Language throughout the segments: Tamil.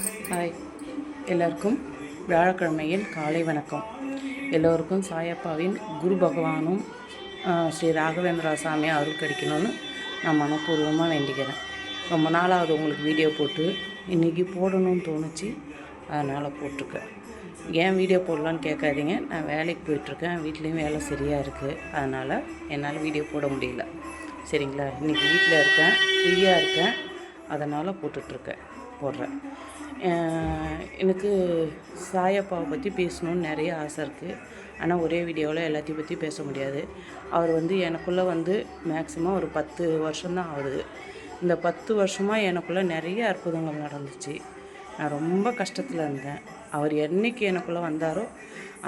ஹாய், எல்லாருக்கும் வியாழக்கிழமையின் காலை வணக்கம். எல்லோருக்கும் சாயப்பாவின் குரு பகவானும் ஸ்ரீ ராகவேந்திரா சாமி அருள் கிடைக்கணும்னு நான் மனப்பூர்வமாக வேண்டிக்கிறேன். ரொம்ப நாளாவது உங்களுக்கு வீடியோ போட்டு இன்றைக்கி போடணும்னு தோணுச்சு, அதனால் போட்டிருக்கேன். ஏன் வீடியோ போடலான்னு கேட்காதீங்க, நான் வேலைக்கு போயிட்டுருக்கேன், வீட்லேயும் வேலை சரியாக இருக்குது, அதனால் என்னால் வீடியோ போட முடியல. சரிங்களா? இன்றைக்கி வீட்டில் இருக்கேன், ஃப்ரீயாக இருக்கேன், அதனால் போடுறேன். எனக்கு சாயப்பாவை பற்றி பேசணுன்னு நிறைய ஆசை இருக்குது. ஆனால் ஒரே வீடியோவில் எல்லாத்தையும் பற்றி பேச முடியாது. அவர் எனக்குள்ளே மேக்ஸிமம் ஒரு 10 வருஷம்தான் ஆகுது. இந்த 10 வருஷமாக எனக்குள்ளே நிறைய அற்புதங்கள் நடந்துச்சு. நான் ரொம்ப கஷ்டத்தில் இருந்தேன். அவர் என்றைக்கு எனக்குள்ளே வந்தாரோ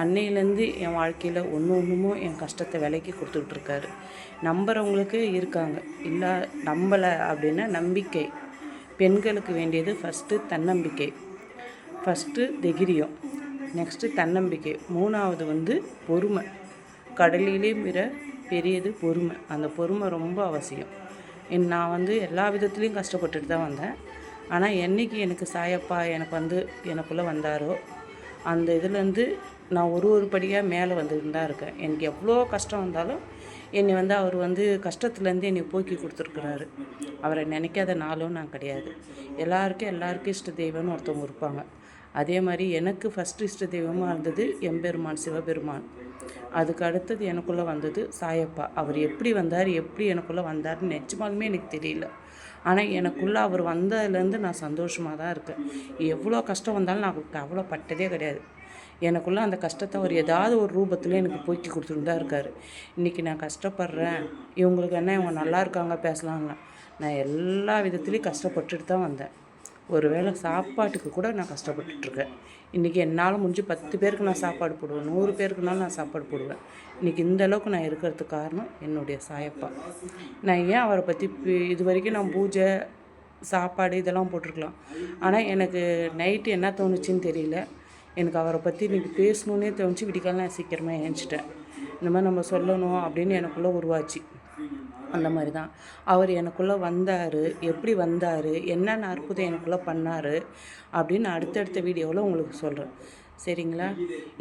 அன்னையிலேருந்து என் வாழ்க்கையில் ஒன்றுமும் என் கஷ்டத்தை விலைக்கு கொடுத்துட்ருக்காரு. நம்புகிறவங்களுக்கு இருக்காங்க, இல்லை நம்பலை அப்படின்னா நம்பிக்கை. பெண்களுக்கு வேண்டியது ஃபஸ்ட்டு தன்னம்பிக்கை, ஃபஸ்ட்டு தைரியம், நெக்ஸ்ட்டு தன்னம்பிக்கை, மூணாவது பொறுமை. கடலிலே மிக பெரியது பொறுமை. அந்த பொறுமை ரொம்ப அவசியம். நான் எல்லா விதத்துலேயும் கஷ்டப்பட்டுட்டு தான் வந்தேன். ஆனால் என்றைக்கு எனக்கு சாயப்பா எனக்குள்ளே வந்தாரோ அந்த இதுலேருந்து நான் ஒரு படியாக மேலே வந்துட்டு தான் இருக்கேன். எனக்கு எவ்வளோ கஷ்டம் வந்தாலும் என்னை அவர் கஷ்டத்துலேருந்து என்னை போக்கி கொடுத்துருக்குறாரு. அவரை நினைக்காத நாளும் நான் கிடையாது. எல்லாருக்கும் இஷ்ட தெய்வம்னு ஒருத்தவங்க இருப்பாங்க. அதே மாதிரி எனக்கு ஃபஸ்ட்டு இஷ்ட தெய்வமாக இருந்தது எம்பெருமான் சிவபெருமான். அதுக்கு அடுத்தது எனக்குள்ளே வந்தது சாயப்பா. அவர் எப்படி எனக்குள்ளே வந்தார்னு நிஜமாலுமே எனக்கு தெரியல. ஆனால் எனக்குள்ளே அவர் வந்ததுலேருந்து நான் சந்தோஷமாக தான் இருக்கேன். எவ்வளோ கஷ்டம் வந்தாலும் நான் கவலைப்பட்டதே கிடையாது. எனக்குள்ளே அந்த கஷ்டத்தை அவர் ஏதாவது ஒரு ரூபத்தில் எனக்கு போக்கி கொடுத்துட்டு தான் இருக்கார். இன்றைக்கி நான் கஷ்டப்படுறேன், இவங்களுக்கு என்ன இவங்க நல்லா இருக்காங்க பேசலாம்ல, நான் எல்லா விதத்துலேயும் கஷ்டப்பட்டுட்டு தான் வந்தேன். ஒரு வேளை சாப்பாட்டுக்கு கூட நான் கஷ்டப்பட்டுட்ருக்கேன். இன்றைக்கி என்னால் முடிஞ்சு 10 பேருக்கு நான் சாப்பாடு போடுவேன், 100 பேருக்குனாலும் நான் சாப்பாடு போடுவேன். இன்றைக்கி இந்த அளவுக்கு நான் இருக்கிறதுக்கு காரணம் என்னுடைய சாயப்பா. நான் ஏன் அவரை பற்றி இது வரைக்கும் நான் பூஜை சாப்பாடு இதெல்லாம் போட்டிருக்கலாம். ஆனால் எனக்கு நைட்டு என்ன தோணுச்சின்னு தெரியல, எனக்கு அவரை பற்றி இன்றைக்கி பேசணுன்னே தோணுச்சு. விடிக்காலம் நான் சீக்கிரமாக ஏஞ்சிட்டேன். இந்த மாதிரி நம்ம சொல்லணும் அப்படின்னு எனக்குள்ளே உருவாச்சு. அந்த மாதிரி தான் அவர் எனக்குள்ளே வந்தார். எப்படி வந்தார், என்னென்ன அற்புதம் எனக்குள்ளே பண்ணார் அப்படின்னு அடுத்தடுத்த வீடியோவில் உங்களுக்கு சொல்கிறேன். சரிங்களா?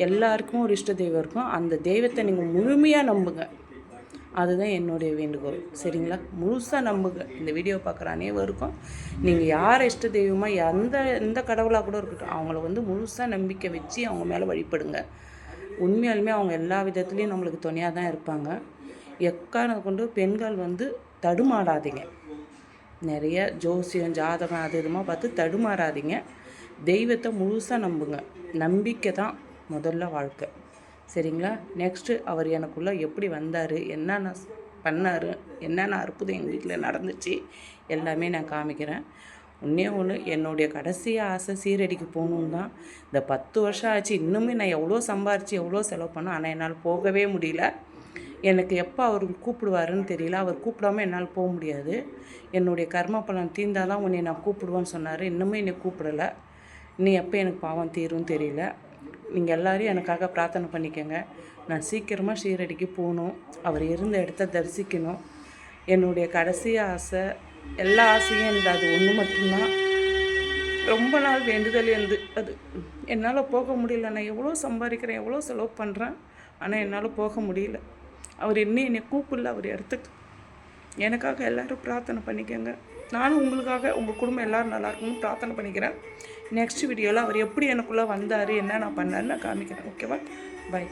எல்லாருக்கும் ஒரு இஷ்ட தெய்வம் இருக்கும். அந்த தெய்வத்தை நீங்கள் முழுமையாக நம்புங்க. அதுதான் என்னுடைய வேண்டுகோள். சரிங்களா? முழுசாக நம்புங்க. இந்த வீடியோ பார்க்குற அனைவருக்கும் நீங்கள் யாரை இஷ்ட தெய்வமாக எந்த கடவுளாக கூட இருக்கட்டும், அவங்கள முழுசாக நம்பிக்கை வச்சு அவங்க மேலே வழிபடுங்க. உண்மையாலுமே அவங்க எல்லா விதத்துலேயும் நம்மளுக்கு துணையாக தான் இருப்பாங்க. எக்காரணம் கொண்டு பெண்கள் தடுமாறாதீங்க. நிறைய ஜோசியம் ஜாதகம் அது இதுமாக பார்த்து தடுமாறாதீங்க. தெய்வத்தை முழுசாக நம்புங்க. நம்பிக்கை தான் முதல்ல வாழ்க்கை. சரிங்களா? நெக்ஸ்ட்டு அவர் எனக்குள்ளே எப்படி வந்தார், என்னென்ன பண்ணார், என்னென்ன அற்புதம் எங்கள் வீட்டில் நடந்துச்சு எல்லாமே நான் காமிக்கிறேன். ஒன்று என்னுடைய கடைசி ஆசை சீரடிக்கு போகணுன்னு தான். இந்த 10 வருஷம் ஆச்சு. இன்னுமே நான் எவ்வளோ சம்பாரித்து எவ்வளோ செலவு பண்ணேன், ஆனால் என்னால் போகவே முடியல. எனக்கு எப்போ அவர் கூப்பிடுவாருன்னு தெரியல. அவர் கூப்பிடாமல் என்னால் போக முடியாது. என்னுடைய கர்ம பலன் தீர்ந்தால் தான் உன்னை நான் கூப்பிடுவேன்னு சொன்னார். இன்னுமே என்னை கூப்பிடலை. இன்னும் எப்போ எனக்கு பாவம் தீரும்னு தெரியல. நீங்கள் எல்லோரும் எனக்காக பிரார்த்தனை பண்ணிக்கோங்க. நான் சீக்கிரமாக ஷீரடிக்கு போகணும், அவர் இருந்த இடத்த தரிசிக்கணும். என்னுடைய கடைசி ஆசை, எல்லா ஆசையும் இருந்தது அது ஒன்று மட்டும்தான். ரொம்ப நாள் வேண்டுதல் அது என்னால் போக முடியல. நான் எவ்வளோ சம்பாதிக்கிறேன், எவ்வளோ செலவு பண்ணுறேன், ஆனால் என்னால் போக முடியல. அவர் இன்னும் என்னை கூப்பிடல அவர் இடத்துக்கு. எனக்காக எல்லோரும் பிரார்த்தனை பண்ணிக்கோங்க. நானும் உங்களுக்காக, உங்கள் குடும்பம் எல்லோரும் நல்லா இருக்குன்னு பிரார்த்தனை பண்ணிக்கிறேன். நெக்ஸ்ட் வீடியோவில் அவர் எப்படி எனக்குள்ளே வந்தார், என்ன நான் பண்ணாருன்னு நான் காமிக்கிறேன். ஓகேவா? பை.